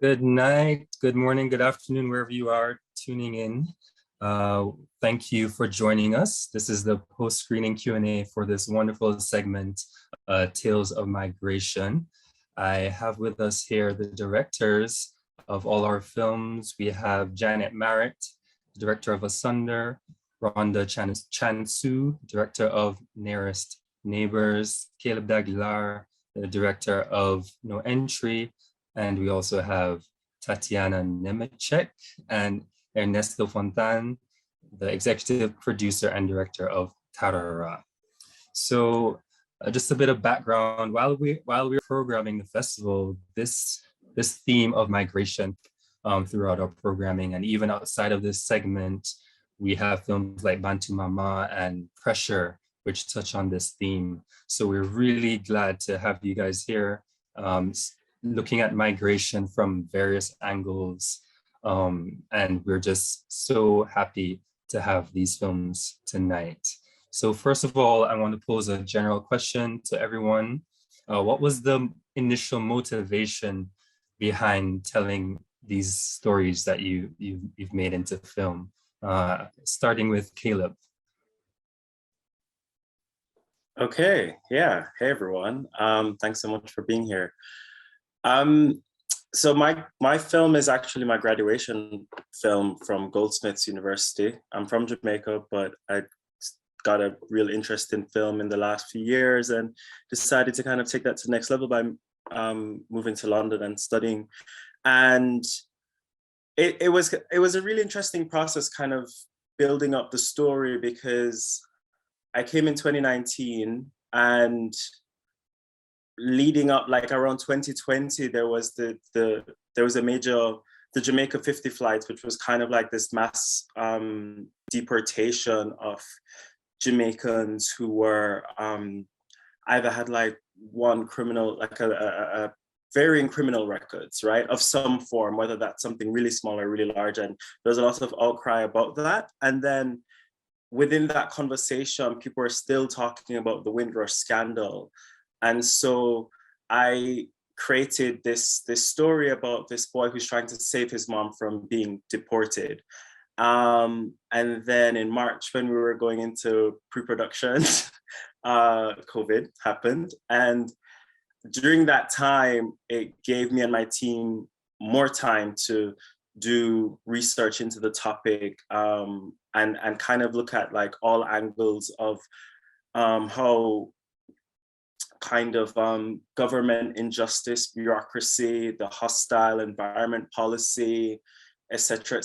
Good night, good morning, good afternoon, wherever you are tuning in. Thank you for joining us. This is the post-screening Q&A for this wonderful segment, Tales of Migration. I have with us here the directors of all our films. We have Janet Marrett, director of Asunder, Rhonda Chansu, director of Nearest Neighbors, Kaleb D'Aguilar, the director of No Entry, and we also have Tatiana Nemecek and Ernesto Fontan, the executive producer and director of Tarara. So just a bit of background, while we were programming the festival, this theme of migration throughout our programming, and even outside of this segment, we have films like Bantu Mama and Pressure, which touch on this theme. So we're really glad to have you guys here, looking at migration from various angles. And we're just so happy to have these films tonight. So first of all, I want to pose a general question to everyone. What was the initial motivation behind telling these stories that you've made into film? Starting with Kaleb. Okay, yeah. Hey everyone. Thanks so much for being here. So my film is actually my graduation film from Goldsmiths University. I'm from Jamaica, but I got a real interest in film in the last few years and decided to kind of take that to the next level by moving to London and studying. And it was a really interesting process, kind of building up the story, because I came in 2019 and leading up, like around 2020, there was the Jamaica 50 flights, which was kind of like this mass deportation of Jamaicans who were either had like one criminal, like a varying criminal records, right, of some form, whether that's something really small or really large. And there's a lot of outcry about that. And then within that conversation, people are still talking about the Windrush scandal. And so I created this story about this boy who's trying to save his mom from being deported. And then in March, when we were going into pre-production, COVID happened. And during that time, it gave me and my team more time to do research into the topic, and kind of look at like all angles of how kind of government injustice, bureaucracy, the hostile environment policy, et cetera,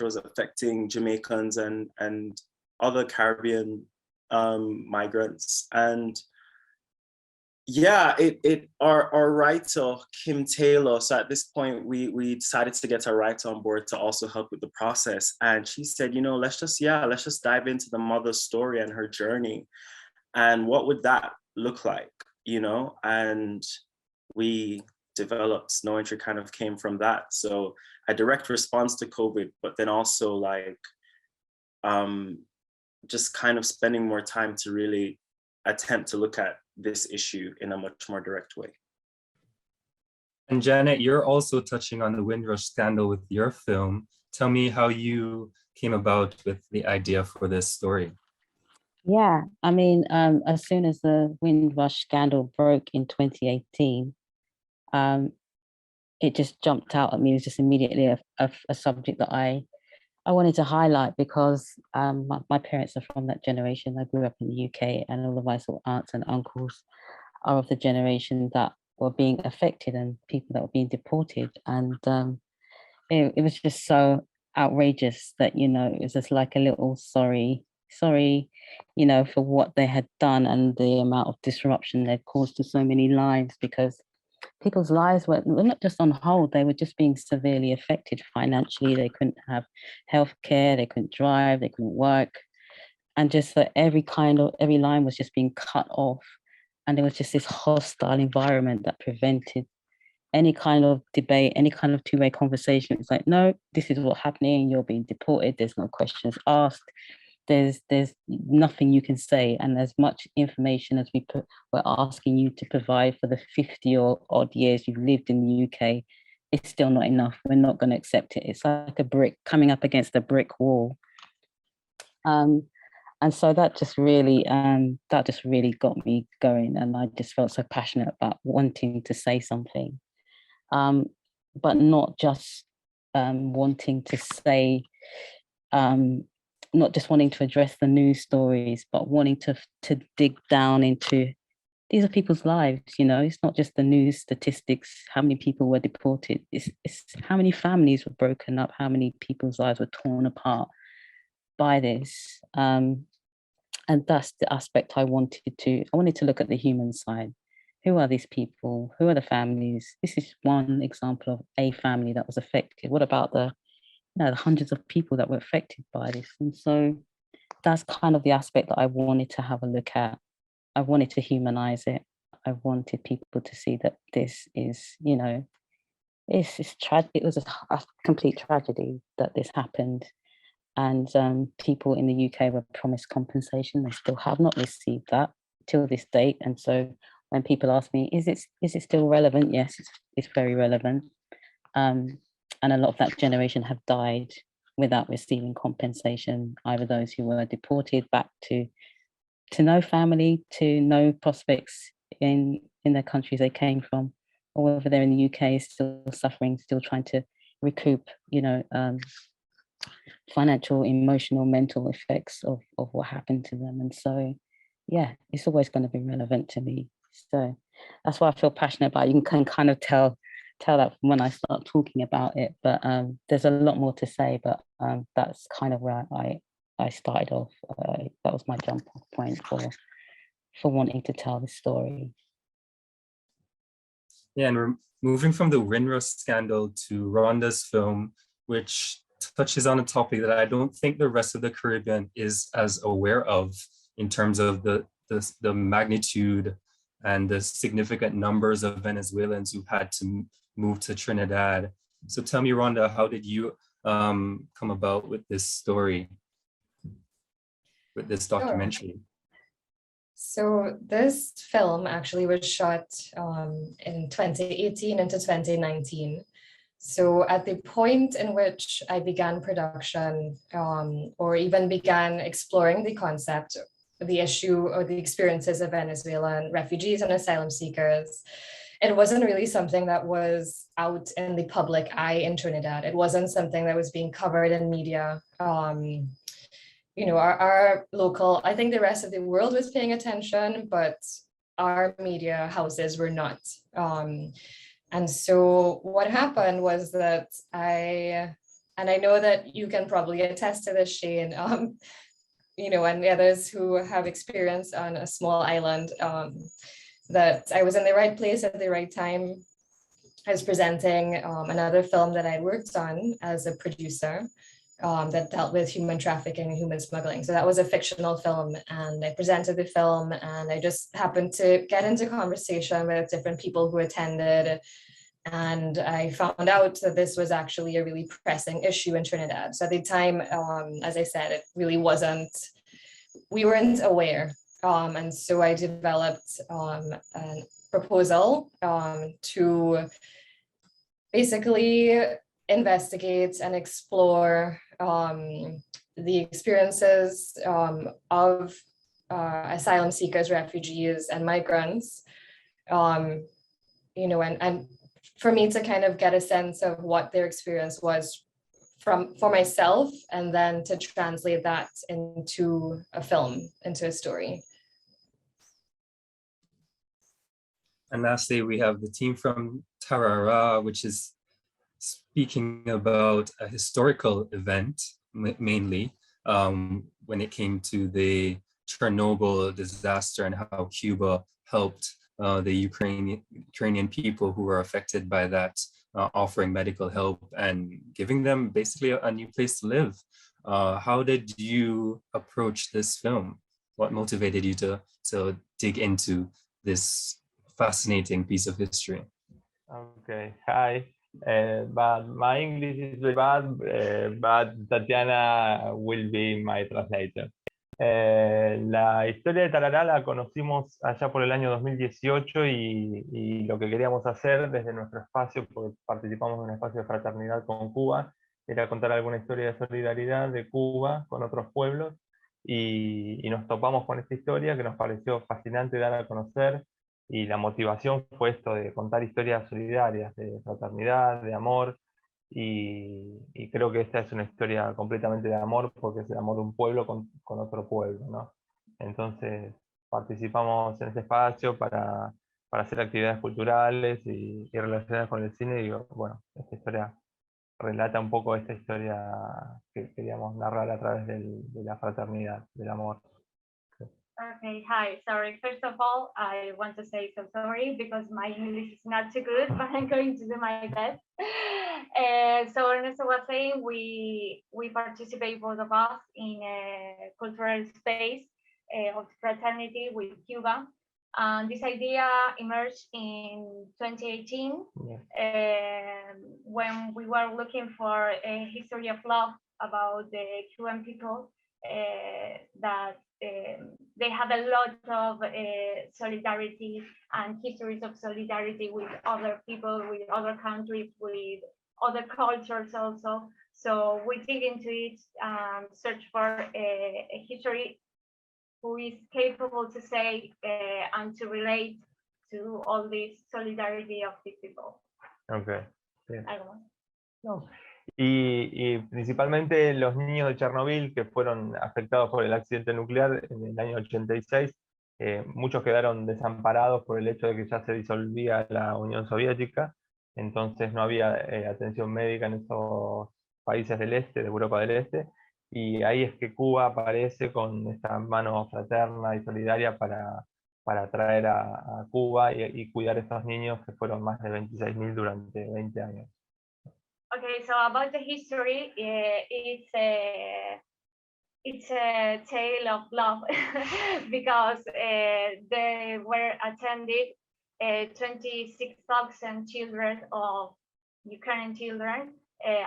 was affecting Jamaicans and other Caribbean migrants. And yeah, our writer, Kim Taylor, so at this point, we decided to get a writer on board to also help with the process. And she said, you know, let's just dive into the mother's story and her journey. And what would that look like, you know? And we developed No Entry, kind of came from that. So a direct response to COVID, but then also like just kind of spending more time to really attempt to look at this issue in a much more direct way. And Janet, you're also touching on the Windrush scandal with your film. Tell me how you came about with the idea for this story. Yeah, I mean, as soon as the Windrush scandal broke in 2018, it just jumped out at me. It was just immediately a subject that I wanted to highlight, because my parents are from that generation. I grew up in the UK, and all of my sort of aunts and uncles are of the generation that were being affected and people that were being deported. And it was just so outrageous that, you know, it was just like a little sorry, you know, for what they had done and the amount of disruption they'd caused to so many lives, because people's lives were not just on hold, they were just being severely affected financially. They couldn't have healthcare, they couldn't drive, they couldn't work. And just that every line was just being cut off. And there was just this hostile environment that prevented any kind of debate, any kind of two-way conversation. It's like, no, this is what's happening, you're being deported, there's no questions asked. There's nothing you can say, and as much information as we're asking you to provide for the 50 or odd years you've lived in the UK, it's still not enough. We're not going to accept it. It's like a brick coming up against a brick wall. And so that just really got me going, and I just felt so passionate about wanting to say something, but not just wanting to say, not just wanting to address the news stories, but wanting to dig down into, these are people's lives, you know. It's not just the news statistics, how many people were deported, it's how many families were broken up, how many people's lives were torn apart by this. And that's the aspect I wanted to look at the human side. Who are these people? Who are the families? This is one example of a family that was affected. What about the hundreds of people that were affected by this? And so that's kind of the aspect that I wanted to have a look at. I wanted to humanize it. I wanted people to see that this is, you know, it was a complete tragedy that this happened. And people in the UK were promised compensation. They still have not received that till this date. And so when people ask me, is it still relevant? Yes, it's very relevant. And a lot of that generation have died without receiving compensation, either those who were deported back to no family, to no prospects in the countries they came from, or whether they're in the UK still suffering, still trying to recoup, you know, financial, emotional, mental effects of what happened to them. And so, yeah, it's always going to be relevant to me. So that's why I feel passionate about it. You can kind of tell that from when I start talking about it, but there's a lot more to say, but that's kind of where I started off. That was my jump off point for wanting to tell this story. Yeah, and we're moving from the Windrush scandal to Rhonda's film, which touches on a topic that I don't think the rest of the Caribbean is as aware of in terms of the magnitude and the significant numbers of Venezuelans who had to move to Trinidad. So tell me, Rhonda, how did you come about with this story, with this documentary? Sure. So this film actually was shot in 2018 into 2019. So at the point in which I began production, or even began exploring the concept, the issue or the experiences of Venezuelan refugees and asylum seekers, it wasn't really something that was out in the public eye in Trinidad. It wasn't something that was being covered in media. You know, our local, I think the rest of the world was paying attention, but our media houses were not. And so what happened was that and I know that you can probably attest to this, Shane, you know, and the others who have experience on a small island, that I was in the right place at the right time. I was presenting another film that I worked on as a producer that dealt with human trafficking and human smuggling. So that was a fictional film, and I presented the film, and I just happened to get into conversation with different people who attended. And I found out that this was actually a really pressing issue in Trinidad. So at the time, as I said, it really wasn't, we weren't aware. And so I developed a proposal to basically investigate and explore the experiences of asylum seekers, refugees, and migrants, you know, and for me to kind of get a sense of what their experience was for myself, and then to translate that into a film, into a story. And lastly, we have the team from Tarara, which is speaking about a historical event, mainly when it came to the Chernobyl disaster and how Cuba helped the Ukrainian people who were affected by that, offering medical help and giving them basically a new place to live. How did you approach this film? What motivated you to dig into this fascinating piece of history? Okay, hi. But my English is very bad, but Tatiana will be my translator. La historia de Tarará la conocimos allá por el año 2018 y lo que queríamos hacer desde nuestro espacio, porque participamos en un espacio de fraternidad con Cuba, era contar alguna historia de solidaridad de Cuba con otros pueblos y nos topamos con esta historia que nos pareció fascinante dar a conocer y la motivación fue esto de contar historias solidarias, de fraternidad, de amor. Y creo que esta es una historia completamente de amor, porque es el amor de un pueblo con otro pueblo, ¿no? Entonces participamos en este espacio para hacer actividades culturales y relacionadas con el cine, y bueno, esta historia relata un poco esta historia que queríamos narrar a través de la fraternidad, del amor. Okay, hi, sorry. First of all, I want to say so sorry because my English is not too good, but I'm going to do my best. So Ernesto was saying we participate, both of us, in a cultural space of fraternity with Cuba. And this idea emerged in 2018 when we were looking for a history of love about the Cuban people that they have a lot of solidarity and histories of solidarity with other people, with other countries, with other cultures also. So we dig into it and search for a history who is capable to say and to relate to all this solidarity of these people. Okay. Yeah. Algo más. No. Y principalmente los niños de Chernobyl que fueron afectados por el accidente nuclear en el año 86, muchos quedaron desamparados por el hecho de que ya se disolvía la Unión Soviética, entonces no había atención médica en esos países del este, de Europa del Este, y ahí es que Cuba aparece con esta mano fraterna y solidaria para traer a Cuba y cuidar a estos niños, que fueron más de 26.000 durante 20 años. Okay, so about the history, it's a tale of love because they were attended 26,000 children of Ukrainian children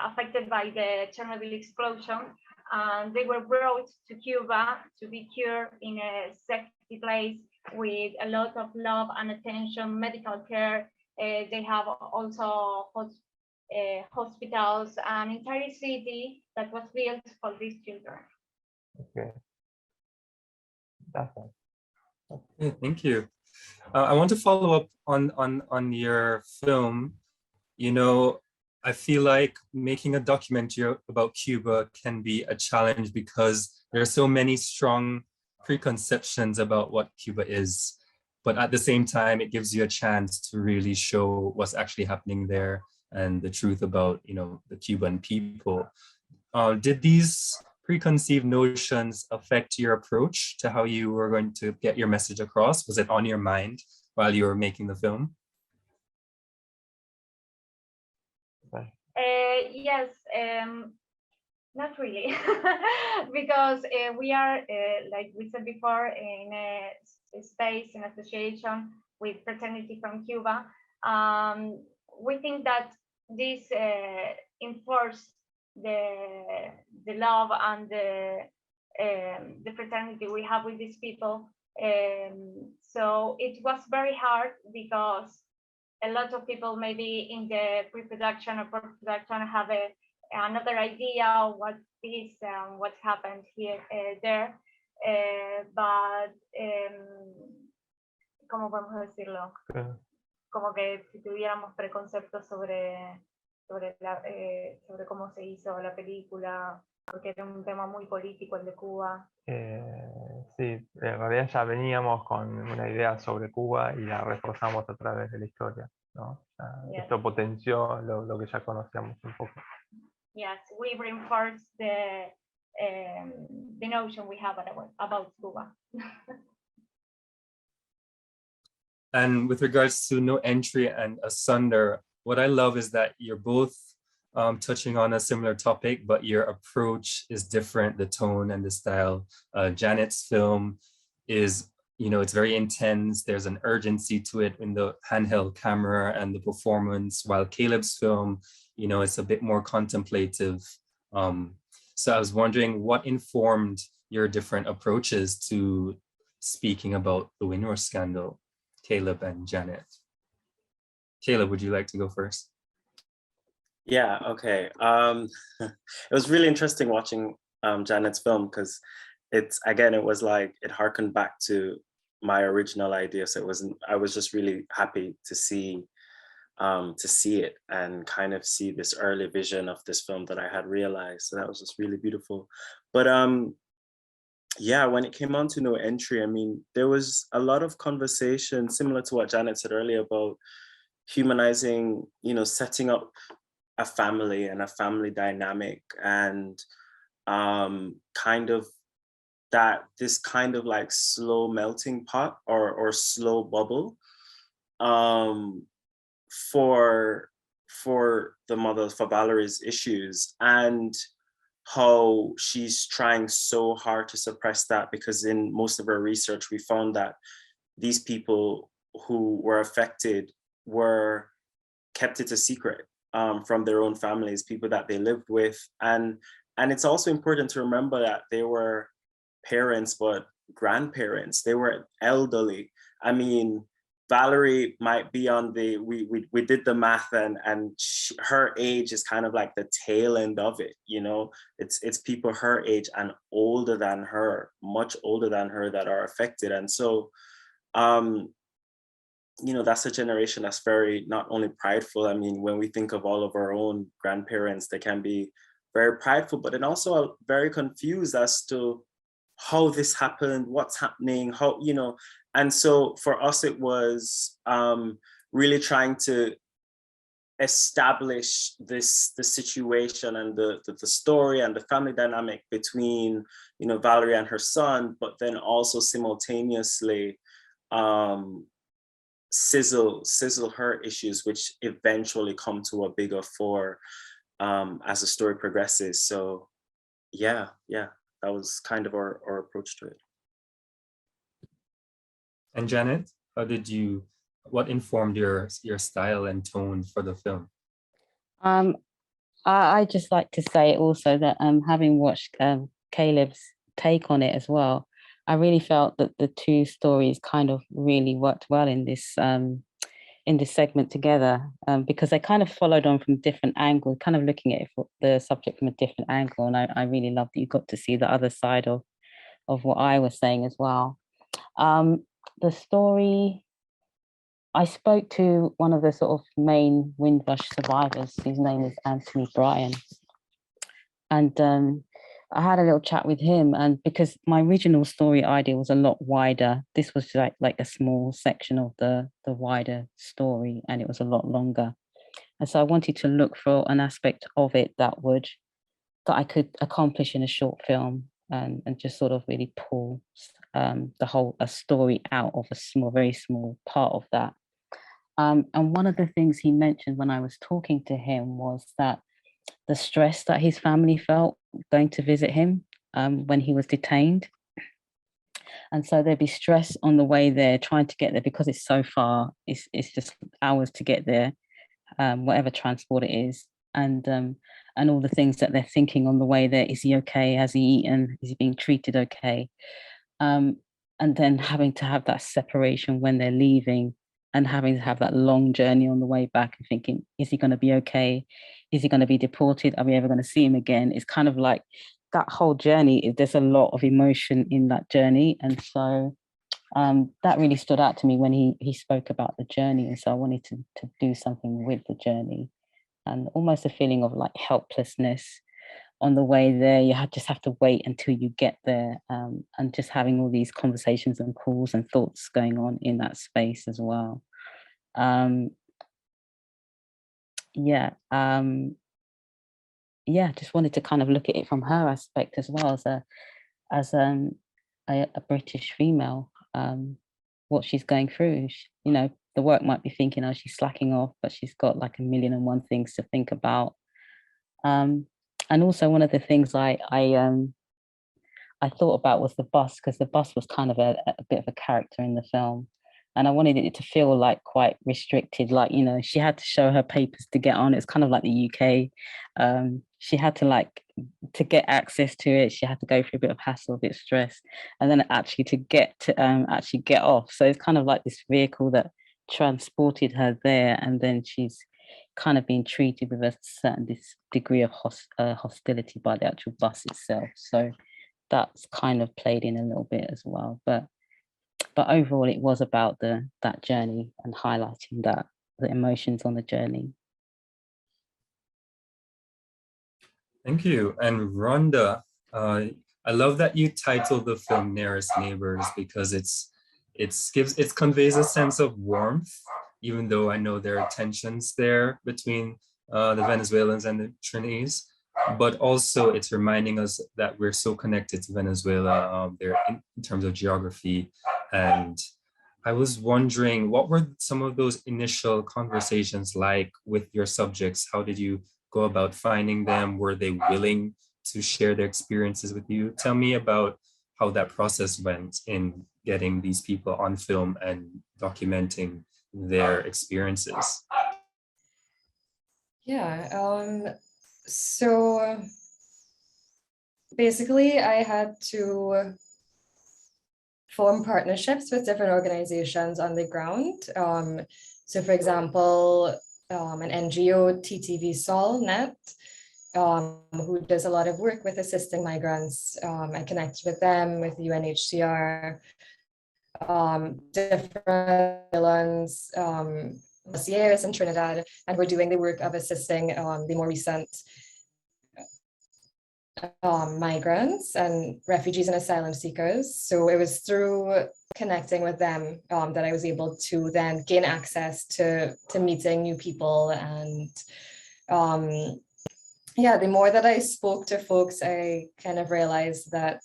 affected by the Chernobyl explosion, and they were brought to Cuba to be cured in a safety place with a lot of love and attention, medical care. They have also hospitals, an entire city that was built for these children. Okay. That's all. Okay, thank you. I want to follow up on your film. You know, I feel like making a documentary about Cuba can be a challenge because there are so many strong preconceptions about what Cuba is. But at the same time, it gives you a chance to really show what's actually happening there and the truth about, you know, the Cuban people. Did these preconceived notions affect your approach to how you were going to get your message across? Was it on your mind while you were making the film? Yes, not really, because we are, like we said before, in a space, an association with fraternity from Cuba. We think that this enforced the love and the fraternity we have with these people. So it was very hard because a lot of people maybe in the pre-production or post-production have another idea of what is what happened here there, but ¿cómo podemos decirlo? Como que si tuviéramos preconceptos sobre cómo se hizo la película, porque era un tema muy político el de Cuba. Sí, en realidad ya veníamos con una idea sobre Cuba y la reforzamos a través de la historia, ¿no? Yes. Esto potenció lo que ya conocíamos un poco. Yes, we reinforced the notion we have about Cuba. And with regards to No Entry and Asunder, what I love is that you're both touching on a similar topic, but your approach is different, the tone and the style. Janet's film is, you know, it's very intense. There's an urgency to it in the handheld camera and the performance, while Kaleb's film, you know, it's a bit more contemplative. So I was wondering what informed your different approaches to speaking about the Winrow scandal, Kaleb and Janet. Kaleb, would you like to go first? Yeah, okay. It was really interesting watching Janet's film, because it was like, it harkened back to my original idea. So I was just really happy to see it and kind of see this early vision of this film that I had realized. So that was just really beautiful. But yeah, when it came on to No Entry, I mean, there was a lot of conversation similar to what Janet said earlier about humanizing, setting up a family and a family dynamic, and kind of this kind of like slow melting pot or slow bubble for the mother, for Valerie's issues, and how she's trying so hard to suppress that, because in most of her research we found that these people who were affected were kept it a secret from their own families, people that they lived with. And it's also important to remember that they were parents, but grandparents, they were elderly. I mean, Valerie might be on we did the math, and her age is kind of like the tail end of it, it's people her age and older than her, much older than her, that are affected. And so that's a generation that's very, not only prideful. I mean, when we think of all of our own grandparents, they can be very prideful, but then also very confused as to how this happened, what's happening, how, and so for us, it was really trying to establish the situation and the story and the family dynamic between, Valerie and her son, but then also simultaneously sizzle her issues, which eventually come to a bigger fore as the story progresses. So yeah, that was kind of our approach to it. And Janet, what informed your style and tone for the film? I just like to say also that having watched Kaleb's take on it as well, I really felt that the two stories kind of really worked well in this segment together, because they kind of followed on from different angles, kind of looking at the subject from a different angle. And I really loved that you got to see the other side of what I was saying as well. The story, I spoke to one of the sort of main Windrush survivors, whose name is Anthony Bryan. And I had a little chat with him, and because my original story idea was a lot wider, this was like a small section of the wider story, and it was a lot longer. And so I wanted to look for an aspect of it that I could accomplish in a short film, and just sort of really pull a story out of a very small part of that. And one of the things he mentioned when I was talking to him was that the stress that his family felt going to visit him when he was detained. And so there'd be stress on the way there, trying to get there, because it's so far, it's just hours to get there, whatever transport it is. And all the things that they're thinking on the way there. Is he okay? Has he eaten? Is he being treated okay? And then having to have that separation when they're leaving, and having to have that long journey on the way back, and thinking, is he going to be okay? Is he going to be deported? Are we ever going to see him again? It's kind of like that whole journey. There's a lot of emotion in that journey. And so that really stood out to me when he spoke about the journey. And so I wanted to do something with the journey, and almost a feeling of like helplessness on the way there. You just have to wait until you get there, and just having all these conversations and calls and thoughts going on in that space as well. Just wanted to kind of look at it from her aspect as well, as a British female, what she's going through. The work might be thinking, oh, she's slacking off, but she's got like 1,000,001 things to think about. And also one of the things I thought about was the bus, because the bus was kind of a bit of a character in the film. And I wanted it to feel like quite restricted, like, you know, she had to show her papers to get on. It's kind of like the UK. She had to, like, to get access to it, she had to go through a bit of hassle, a bit of stress, and then actually to get to actually get off. So it's kind of like this vehicle that transported her there, and then she's kind of being treated with a certain degree of hostility by the actual bus itself. So that's kind of played in a little bit as well. But overall, it was about that journey and highlighting the emotions on the journey. Thank you. And Rhonda, I love that you titled the film Nearest Neighbors, because it conveys a sense of warmth, even though I know there are tensions there between the Venezuelans and the Trinidadians, but also it's reminding us that we're so connected to Venezuela there in terms of geography. And I was wondering, what were some of those initial conversations like with your subjects? How did you go about finding them? Were they willing to share their experiences with you? Tell me about how that process went in getting these people on film and documenting their experiences. Yeah, so basically I had to form partnerships with different organizations on the ground. So for example, an NGO, TTV Solnet, who does a lot of work with assisting migrants. I connected with them, with UNHCR, different islands, years in Trinidad, and we're doing the work of assisting the more recent migrants and refugees and asylum seekers. So it was through connecting with them that I was able to then gain access to meeting new people. And yeah, the more that I spoke to folks, I kind of realized that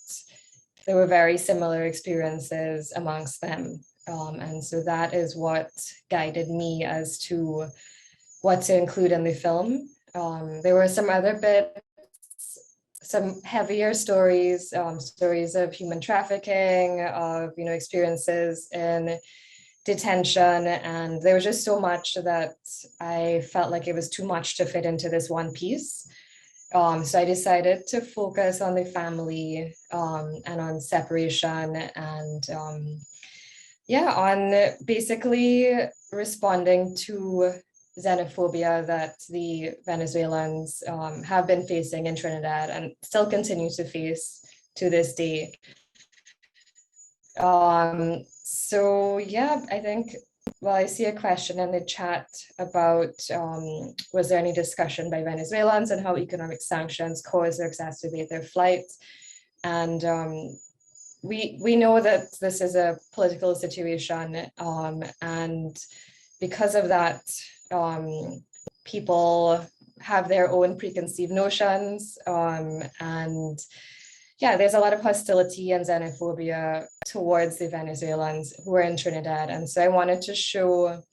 there were very similar experiences amongst them. And so that is what guided me as to what to include in the film. There were some other bits, some heavier stories, stories of human trafficking, of experiences in detention, and there was just so much that I felt like it was too much to fit into this one piece. So I decided to focus on the family and on separation and yeah, on basically responding to xenophobia that the Venezuelans have been facing in Trinidad and still continue to face to this day. So yeah, I think, well, I see a question in the chat about was there any discussion by Venezuelans and how economic sanctions cause or exacerbate their flights? And we know that this is a political situation, and because of that, people have their own preconceived notions, and yeah, there's a lot of hostility and xenophobia towards the Venezuelans who are in Trinidad. And so I wanted to show,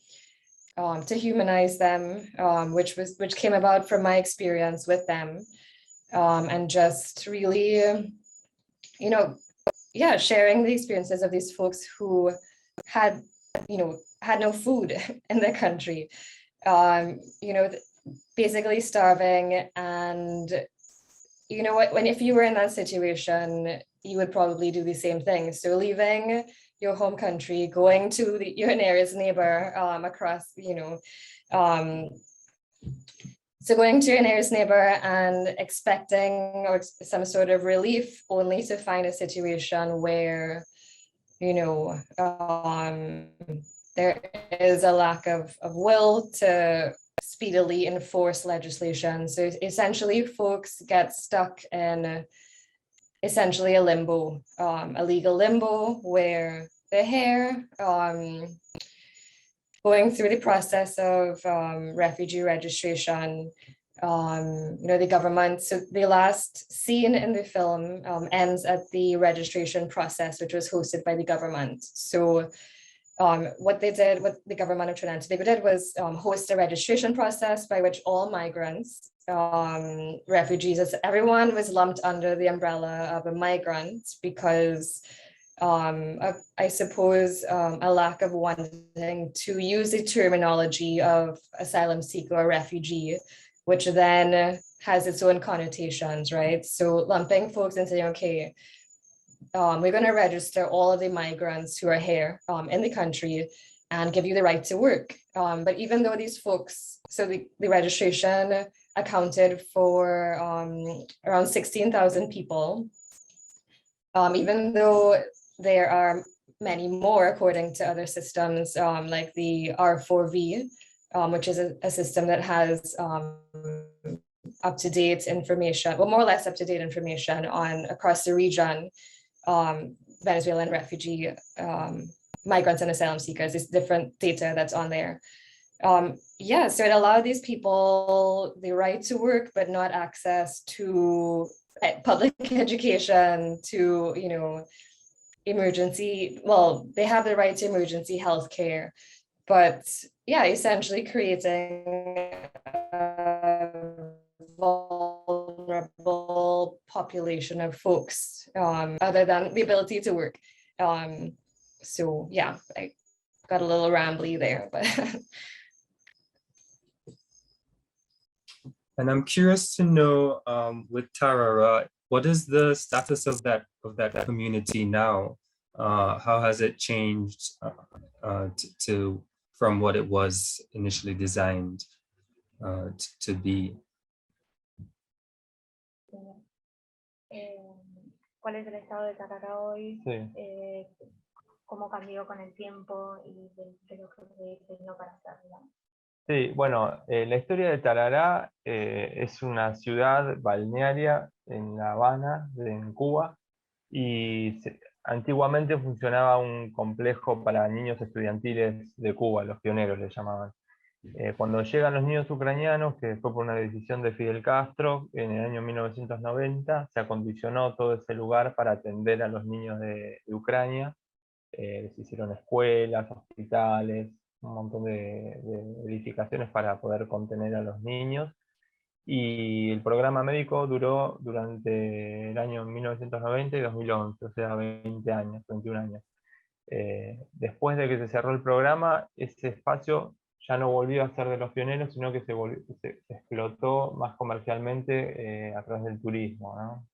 to humanize them, which came about from my experience with them, and just really, yeah, sharing the experiences of these folks who had no food in their country, basically starving. And you know what, if you were in that situation, you would probably do the same thing. So leaving your home country, going to your nearest neighbor across, so going to your nearest neighbor and expecting some sort of relief, only to find a situation where, there is a lack of will to speedily enforce legislation. So essentially folks get stuck in essentially a limbo, a legal limbo, where they're here going through the process of refugee registration. The government, so the last scene in the film ends at the registration process, which was hosted by the government. So what the government of Trinidad and Tobago did was host a registration process by which all migrants, refugees, everyone was lumped under the umbrella of a migrant, because I suppose a lack of wanting to use the terminology of asylum seeker or refugee, which then has its own connotations, right? So lumping folks and saying, okay, we're going to register all of the migrants who are here in the country and give you the right to work. But even though these folks, so the registration accounted for around 16,000 people, even though there are many more according to other systems like the R4V, which is a system that has up-to-date information, well, more or less up-to-date information on across the region, Venezuelan refugee migrants and asylum seekers. It's different data that's on there. Yeah, so it allowed these people the right to work, but not access to public education, to, you know, emergency, well, they have the right to emergency health care, but yeah, essentially creating a vulnerable population of folks other than the ability to work. So yeah, I got a little rambly there, but And I'm curious to know, with Tarara, what is the status of that community now? How has it changed to from what it was initially designed to be? ¿Cuál es el estado de Tarara hoy? Sí. ¿Cómo cambió con el tiempo y de lo que vino para hacerlo? Sí, bueno, la historia de Tarará es una ciudad balnearia en La Habana, en Cuba, y antiguamente funcionaba un complejo para niños estudiantiles de Cuba, los pioneros le llamaban. Cuando llegan los niños ucranianos, que fue por una decisión de Fidel Castro, en el año 1990, se acondicionó todo ese lugar para atender a los niños de Ucrania. Se hicieron escuelas, hospitales, un montón de edificaciones para poder contener a los niños. Y el programa médico duró durante el año 1990 y 2011, o sea, 20 años, 21 años. Después de que se cerró el programa, ese espacio ya no volvió a ser de los pioneros, sino que se explotó más comercialmente a través del turismo, ¿no?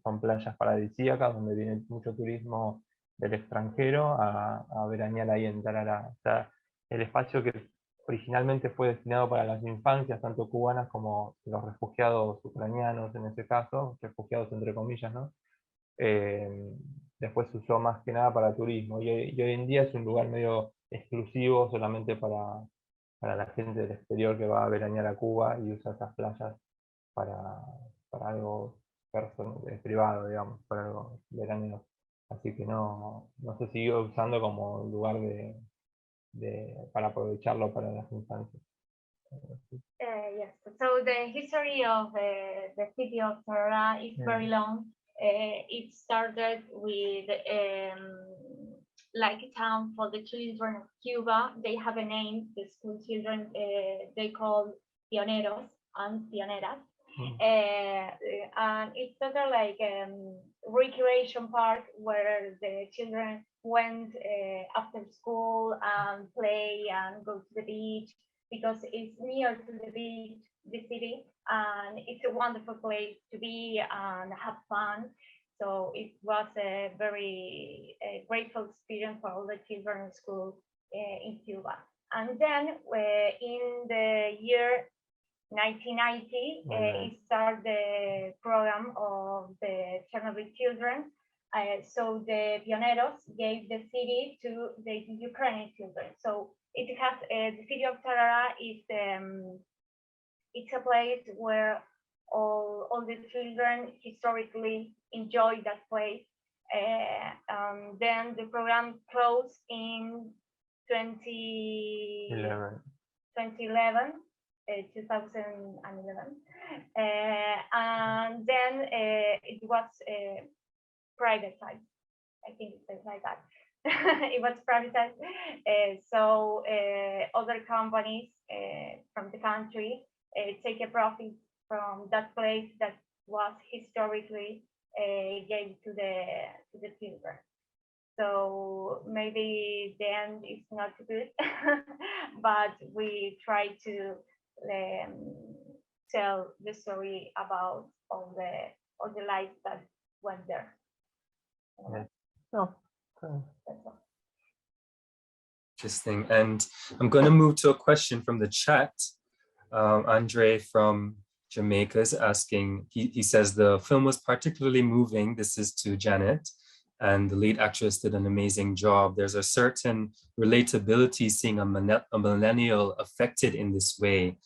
Son playas paradisíacas donde viene mucho turismo del extranjero a veranear ahí en Tarará. O sea, el espacio que originalmente fue destinado para las infancias, tanto cubanas como los refugiados ucranianos en ese caso, refugiados entre comillas, ¿no? Después se usó más que nada para turismo, y hoy en día es un lugar medio exclusivo solamente para la gente del exterior que va a veranear a Cuba y usa esas playas para algo privado, digamos, para algo veraneo. Así que no se siguió usando como lugar para aprovecharlo para las infancias. Yes, so the history of the city of Tarara is very long. It started with like a town for the children of Cuba. They have a name, the school children, they call pioneros and pioneras. And it's sort of like a recreation park where the children went after school and play and go to the beach, because it's near to the beach, the city, and it's a wonderful place to be and have fun. So it was a very grateful experience for all the children in school in Cuba. And then in the year 1990, it started the program of the Chernobyl children. So the pioneros gave the city to the Ukrainian children. So it has the city of Tarara is it's a place where all the children historically enjoy that place. Then the program closed in 2011. 2011, and then it was privatized. I think it's like that. It was privatized. So other companies from the country take a profit from that place that was historically gave to the children. So maybe the end is not good, but we try to tell the story about all the life that went there. No. That's all. Interesting. And I'm going to move to a question from the chat. Andre from Jamaica is asking, he says the film was particularly moving. This is to Janet, and the lead actress did an amazing job. There's a certain relatability seeing a millennial affected in this way.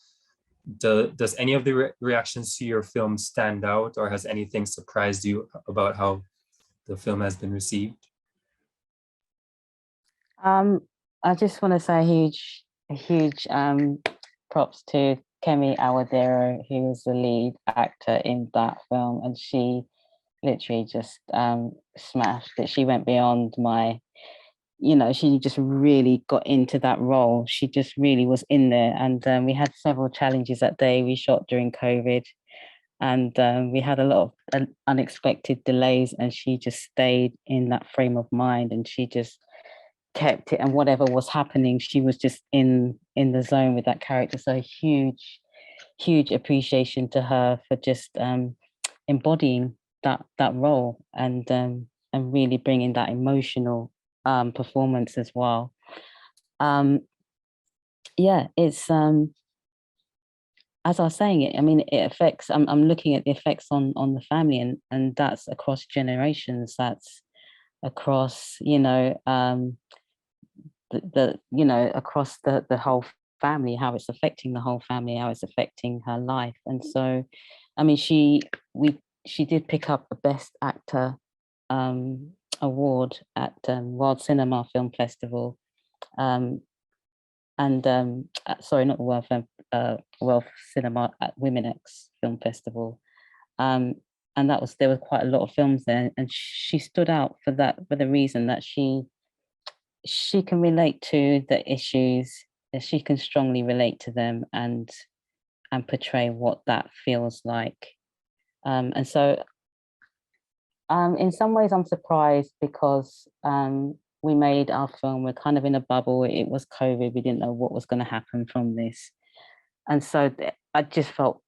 Does any of the reactions to your film stand out, or has anything surprised you about how the film has been received? I just want to say a huge props to Kemi Awadero, who was the lead actor in that film, and she literally just smashed it. She went beyond my, she just really got into that role. She just really was in there, and we had several challenges that day. We shot during COVID, and we had a lot of unexpected delays, and she just stayed in that frame of mind, and she just kept it, and whatever was happening, she was just in the zone with that character. So huge appreciation to her for just embodying that role and really bringing that emotional performance as well. Yeah, it's as I was saying, it affects, I'm looking at the effects on the family, and that's across generations, that's across across the whole family, how it's affecting the whole family, how it's affecting her life. And so, she did pick up a Best Actor award at World Cinema Film Festival, sorry, not the World Cinema at Womenex Film Festival, and there were quite a lot of films there, and she stood out for the reason that she can relate to the issues, she can strongly relate to them and portray what that feels like. And so in some ways I'm surprised because we made our film, we're kind of in a bubble. It was COVID, we didn't know what was going to happen from this. And so I just felt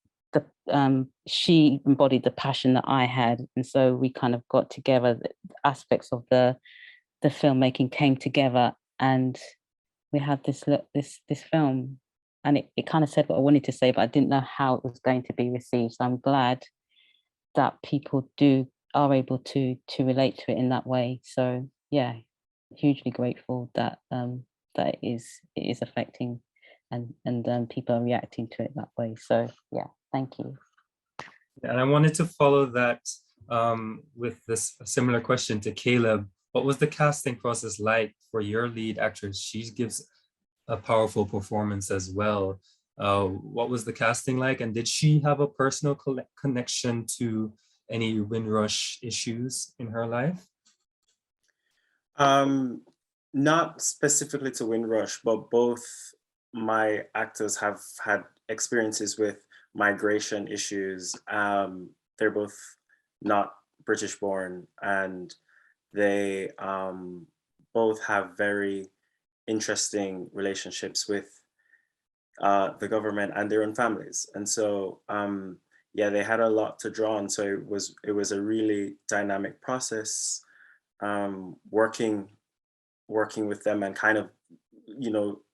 she embodied the passion that I had. And so we kind of got together, the aspects of the filmmaking came together, and we had this film, and it kind of said what I wanted to say, but I didn't know how it was going to be received. So I'm glad that people are able to relate to it in that way. So yeah, hugely grateful that that it is affecting and people are reacting to it that way. So yeah, thank you. And I wanted to follow that with this similar question to Kaleb. What was the casting process like for your lead actress? She gives a powerful performance as well. What was the casting like? And did she have a personal connection to any Windrush issues in her life? Not specifically to Windrush, but both my actors have had experiences with migration issues. They're both not British born, and they both have very interesting relationships with the government and their own families. And so, yeah, they had a lot to draw on. So it was a really dynamic process, working with them and kind of,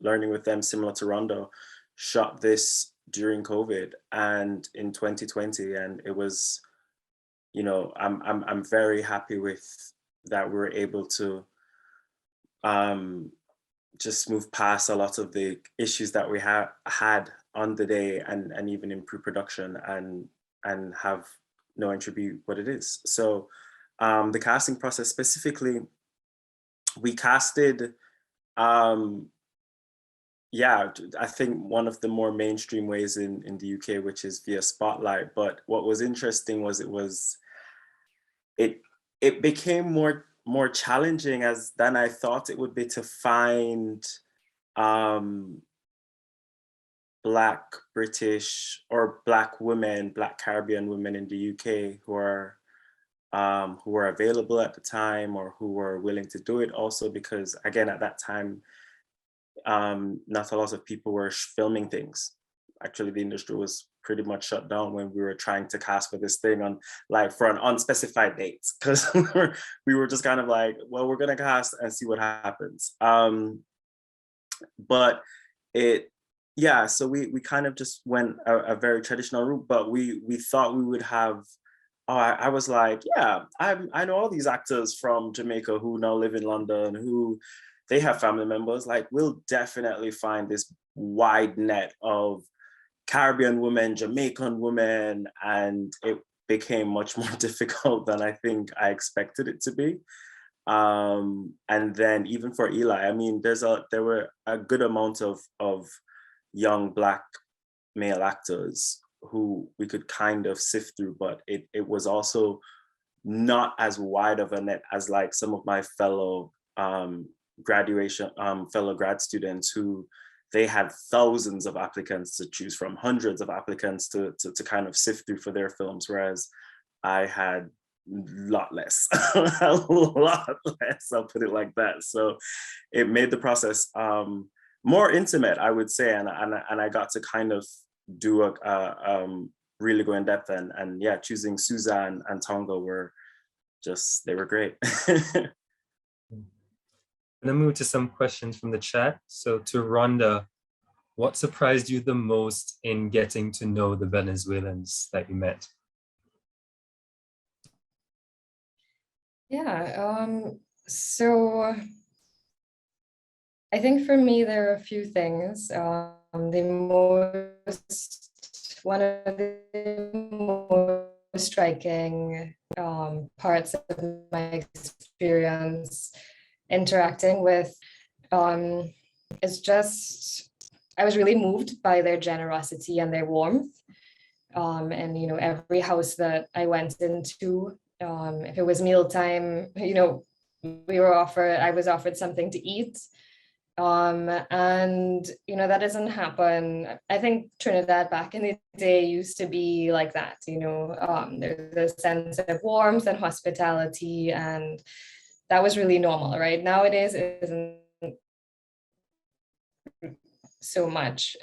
learning with them, similar to Rhonda. Shot this during COVID and in 2020, and it was, I'm very happy with that we were able to just move past a lot of the issues that we had on the day and even in pre-production and have no attribute what it is. So the casting process specifically, we casted, yeah, I think one of the more mainstream ways in the UK, which is via Spotlight. But what was interesting was it became more challenging than I thought it would be to find Black British or Black women, Black Caribbean women in the UK who are who were available at the time or who were willing to do it also, because again, at that time, not a lot of people were filming things. Actually, the industry was pretty much shut down when we were trying to cast for this thing on for an unspecified date, because we were just kind of like, well, we're gonna cast and see what happens. But yeah, so we kind of just went a very traditional route, but we thought we would have, I was like, yeah, I know all these actors from Jamaica who now live in London, who they have family members, like we'll definitely find this wide net of Caribbean women, Jamaican women, and it became much more difficult than I think I expected it to be. And then even for Eli, I mean, there were a good amount of young Black male actors who we could kind of sift through, but it was also not as wide of a net as like some of my fellow fellow grad students who they had thousands of applicants to choose from, hundreds of applicants to kind of sift through for their films, whereas I had a lot less, a lot less, I'll put it like that. So it made the process more intimate, I would say, and I got to kind of do a really go in depth, and yeah, choosing Suzanne and Tonga were just, they were great. I'm gonna move to some questions from the chat. So to Rhonda, what surprised you the most in getting to know the Venezuelans that you met? Yeah, so I think for me, there are a few things. One of the most striking parts of my experience interacting with is just, I was really moved by their generosity and their warmth. And, you know, every house that I went into, if it was mealtime, you know, I was offered something to eat. And, you know, that doesn't happen. I think Trinidad back in the day used to be like that, you know, there's a sense of warmth and hospitality, and that was really normal, right? Nowadays, it isn't so much.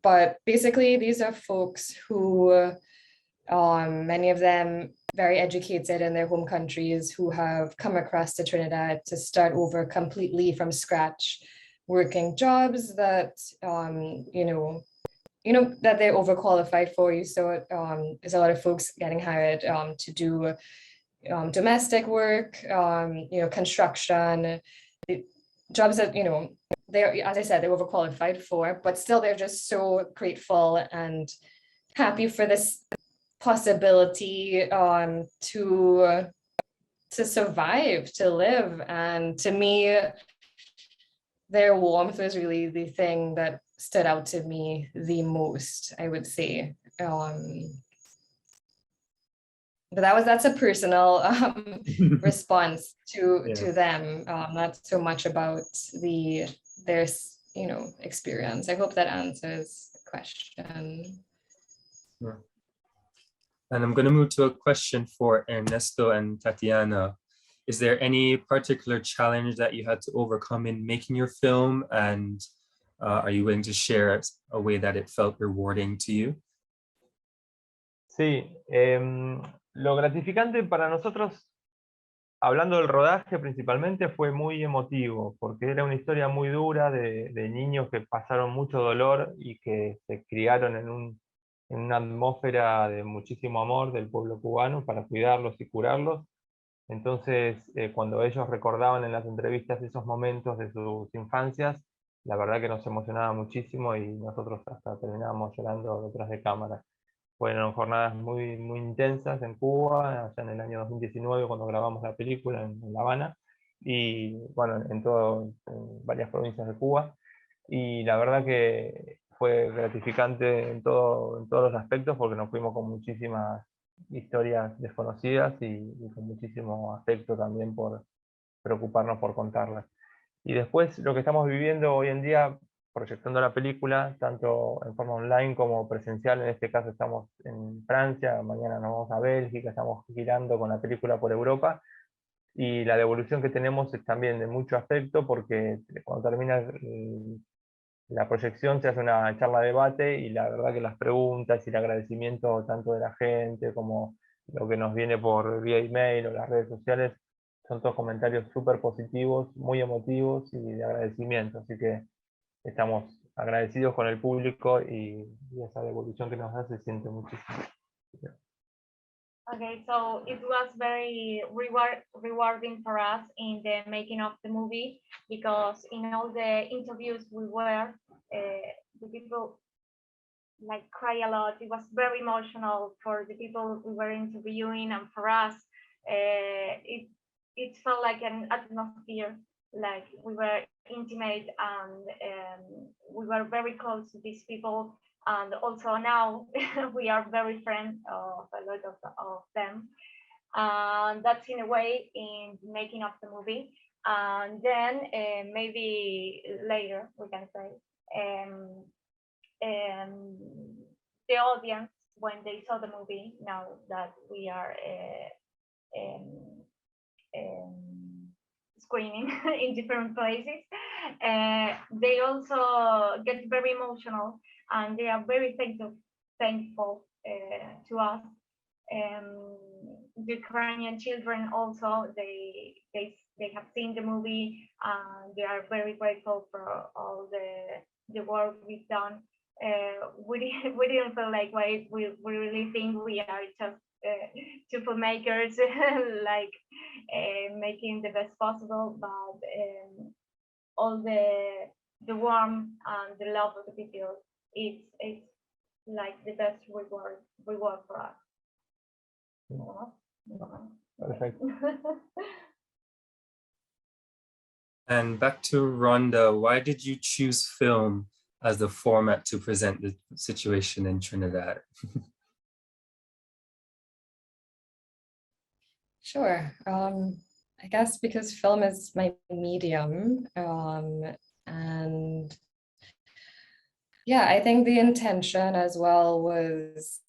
But basically, these are folks who, many of them very educated in their home countries, who have come across to Trinidad to start over completely from scratch, working jobs that, you know, that they're overqualified for. You saw there's a lot of folks getting hired to do domestic work, you know, construction, jobs that, you know, they're, as I said, they're overqualified for, but still they're just so grateful and happy for this possibility to survive, to live. And to me, their warmth was really the thing that stood out to me the most, I would say. But that's a personal response to them, not so much about their, you know, experience. I hope that answers the question. Sure. And I'm going to move to a question for Ernesto and Tatiana. Is there any particular challenge that you had to overcome in making your film? And are you willing to share a way that it felt rewarding to you? Sí, lo gratificante para nosotros, hablando del rodaje principalmente, fue muy emotivo, porque era una historia muy dura de niños que pasaron mucho dolor y que se criaron en una atmósfera de muchísimo amor del pueblo cubano para cuidarlos y curarlos. Entonces, cuando ellos recordaban en las entrevistas esos momentos de sus infancias, la verdad que nos emocionaba muchísimo y nosotros hasta terminábamos llorando detrás de cámara. Fueron jornadas muy, muy intensas en Cuba, allá en el año 2019 cuando grabamos la película en La Habana, y bueno, en varias provincias de Cuba. Y la verdad que fue gratificante en todos los aspectos, porque nos fuimos con muchísimas historias desconocidas y con muchísimo afecto también por preocuparnos por contarlas. Y después lo que estamos viviendo hoy en día proyectando la película, tanto en forma online como presencial. En este caso estamos en Francia, mañana nos vamos a Bélgica, estamos girando con la película por Europa, y la devolución que tenemos es también de mucho afecto, porque cuando termina la proyección se hace una charla de debate, y la verdad que las preguntas y el agradecimiento tanto de la gente como lo que nos viene por vía email o las redes sociales son todos comentarios súper positivos, muy emotivos y de agradecimiento. Así que estamos agradecidos con el público, y esa devolución que nos da se siente muchísimo. Okay, so it was very rewarding for us in the making of the movie, because in all the interviews we were, the people like cry a lot. It was very emotional for the people we were interviewing, and for us, it felt like an atmosphere, like we were intimate, and we were very close to these people. And also now we are very friends of a lot of them. And that's in a way in making of the movie. And then maybe later we can say, the audience, when they saw the movie, now that we are screening in different places, they also get very emotional, and they are very thankful to us. The Ukrainian children also, they have seen the movie, and they are very grateful for all the work we've done. We didn't feel like we really think we are just two filmmakers like making the best possible, but all the warmth and the love of the people, it's like the best reward for us. Perfect. And back to Rhonda, why did you choose film as the format to present the situation in Trinidad? Sure. I guess because film is my medium, and yeah, I think the intention as well was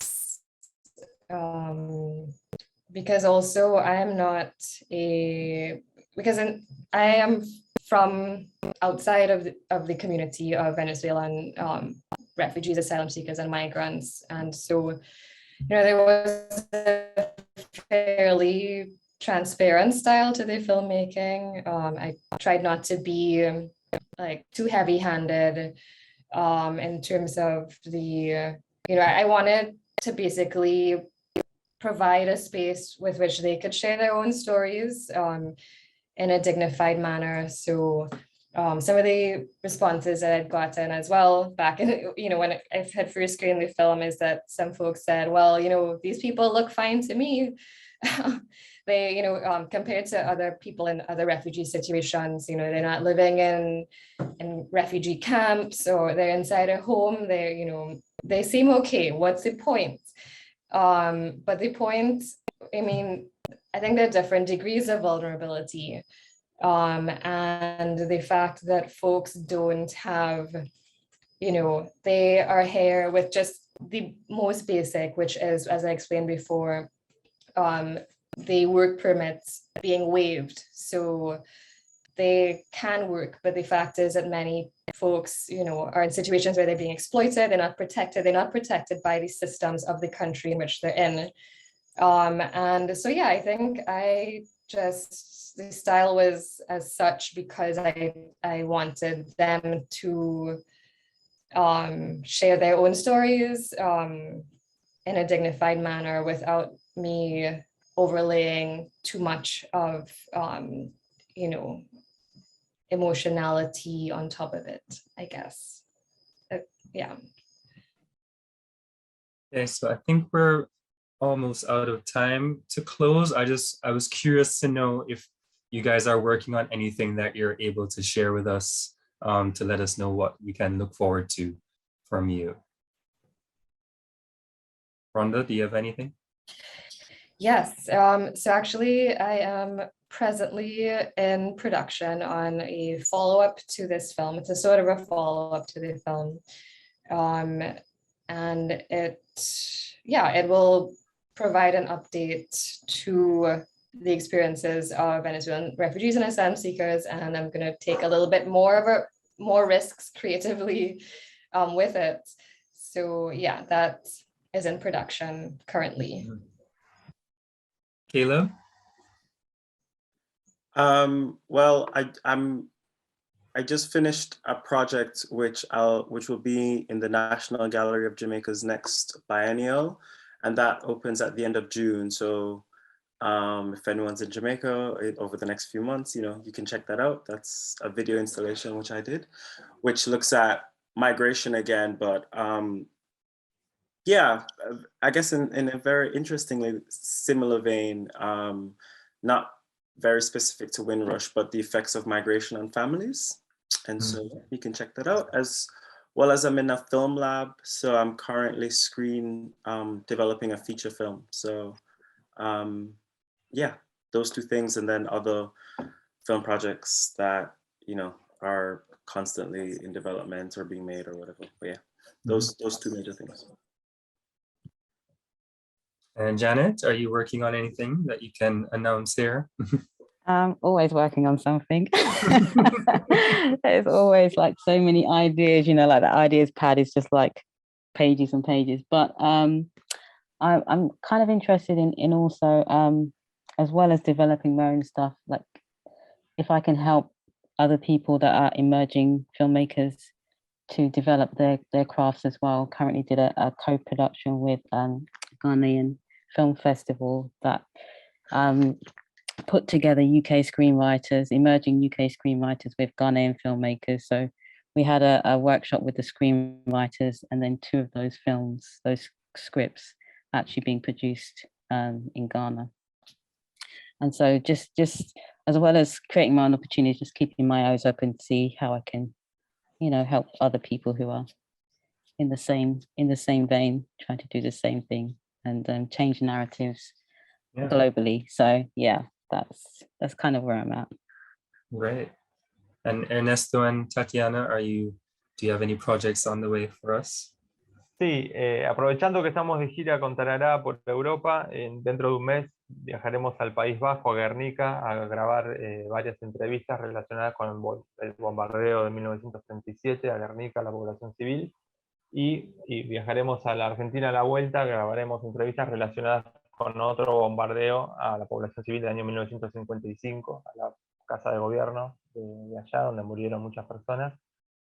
because also I am not I am from outside of the community of Venezuelan refugees, asylum seekers, and migrants, and so there was a fairly transparent style to the filmmaking. I tried not to be like too heavy-handed in terms of the, I wanted to basically provide a space with which they could share their own stories in a dignified manner. So some of the responses that I'd gotten as well back in, when I had first screened the film, is that some folks said, well, these people look fine to me. They, compared to other people in other refugee situations, they're not living in refugee camps, or they're inside a home. They're, they seem okay. What's the point? But the point, I think there are different degrees of vulnerability. And the fact that folks don't have, they are here with just the most basic, which is, as I explained before, the work permits being waived. So they can work, but the fact is that many folks, are in situations where they're being exploited, they're not protected by the systems of the country in which they're in. And so, yeah, I think the style was as such because I wanted them to share their own stories in a dignified manner without me overlaying too much of, emotionality on top of it, I guess. Yeah. Okay, so I think we're almost out of time. To close, I was curious to know if you guys are working on anything that you're able to share with us, to let us know what we can look forward to from you. Rhonda, do you have anything? Yes, so actually I am presently in production on a follow-up to this film. It's a sort of a follow-up to the film. And it will provide an update to the experiences of Venezuelan refugees and asylum seekers. And I'm going to take a little bit more risks creatively with it. So yeah, that is in production currently. Kaleb? Well, I just finished a project which will be in the National Gallery of Jamaica's next biennial, and that opens at the end of June. So if anyone's in Jamaica over the next few months, you can check that out. That's a video installation which I did, which looks at migration again, but yeah, I guess in a very interestingly similar vein, not very specific to Windrush, but the effects of migration on families. And so you can check that out, as well as I'm in a film lab. So I'm currently developing a feature film. So yeah, those two things, and then other film projects that, are constantly in development or being made or whatever. But yeah, those two major things. And Janet, are you working on anything that you can announce here? I'm always working on something. There's always like so many ideas, like the ideas pad is just like pages and pages. But I'm kind of interested in also, as well as developing my own stuff, like if I can help other people that are emerging filmmakers to develop their crafts as well. Currently did a co-production with Ghanaian Film Festival that put together UK screenwriters, emerging UK screenwriters with Ghanaian filmmakers. So we had a workshop with the screenwriters, and then 2 of those films, those scripts, actually being produced in Ghana. And so just as well as creating my own opportunities, just keeping my eyes open to see how I can, help other people who are in the same vein, trying to do the same thing and change narratives globally. So yeah, that's kind of where I'm at. Great. And Ernesto and Tatiana, do you have any projects on the way for us? Sí, aprovechando que estamos de gira con Tarará por Europa, dentro de un mes viajaremos al País Vasco, a Guernica, a grabar varias entrevistas relacionadas con el bombardeo de 1937 a Guernica, a la población civil, y viajaremos a la Argentina a la vuelta, grabaremos entrevistas relacionadas con otro bombardeo a la población civil del año 1955, a la casa de gobierno de allá, donde murieron muchas personas.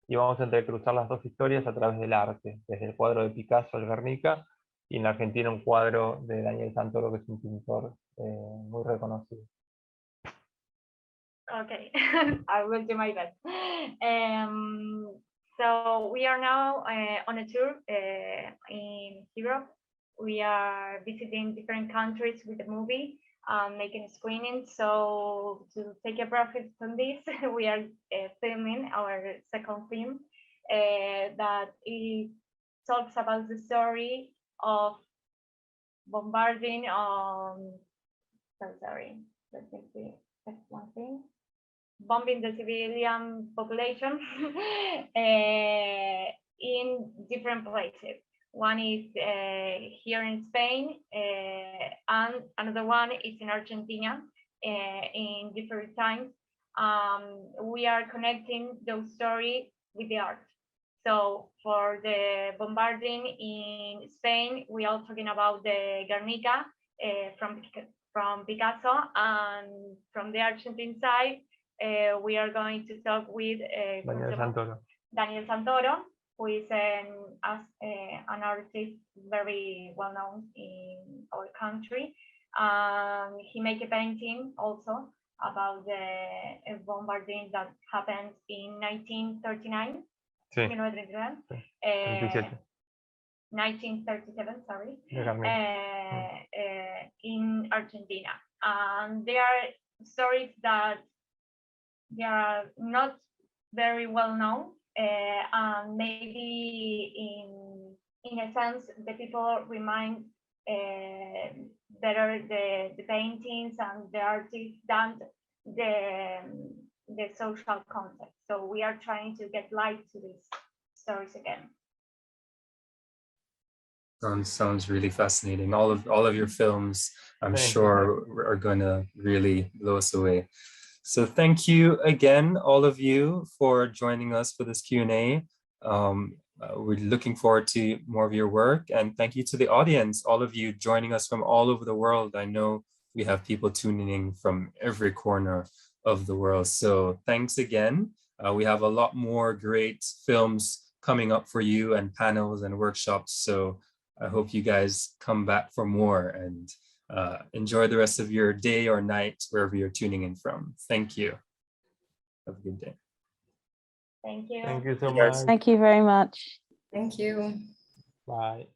Y vamos a entrecruzar las dos historias a través del arte, desde el cuadro de Picasso, el Guernica, y en la Argentina un cuadro de Daniel Santoro, que es un pintor muy reconocido. Okay, I will do my best. So we are now on a tour in Europe. We are visiting different countries with the movie, making screenings. So to take a profit from this, we are filming our second film that it talks about the story of bombarding let me see, that's one thing. Bombing the civilian population in different places. One is here in Spain, and another one is in Argentina in different times. We are connecting those stories with the art. So for the bombarding in Spain, we are talking about the Guernica from Picasso, and from the Argentine side, we are going to talk with Daniel Santoro, who is an artist very well known in our country. He made a painting also about the bombarding that happened in 1939. Sí. 1937, sorry, in Argentina. And there are stories that they are not very well known, and maybe in a sense the people remind better the paintings and the artists than the social context. So we are trying to get light to these stories again. Sounds really fascinating. All of your films, I'm Thank sure, are gonna really blow us away. So thank you again, all of you, for joining us for this Q&A. We're looking forward to more of your work, and thank you to the audience, all of you joining us from all over the world. I know we have people tuning in from every corner of the world. So thanks again. We have a lot more great films coming up for you, and panels and workshops. So I hope you guys come back for more, and enjoy the rest of your day or night, wherever you're tuning in from. Thank you. Have a good day. Thank you. Thank you so Yes. much. Thank you very much. Thank you. Bye.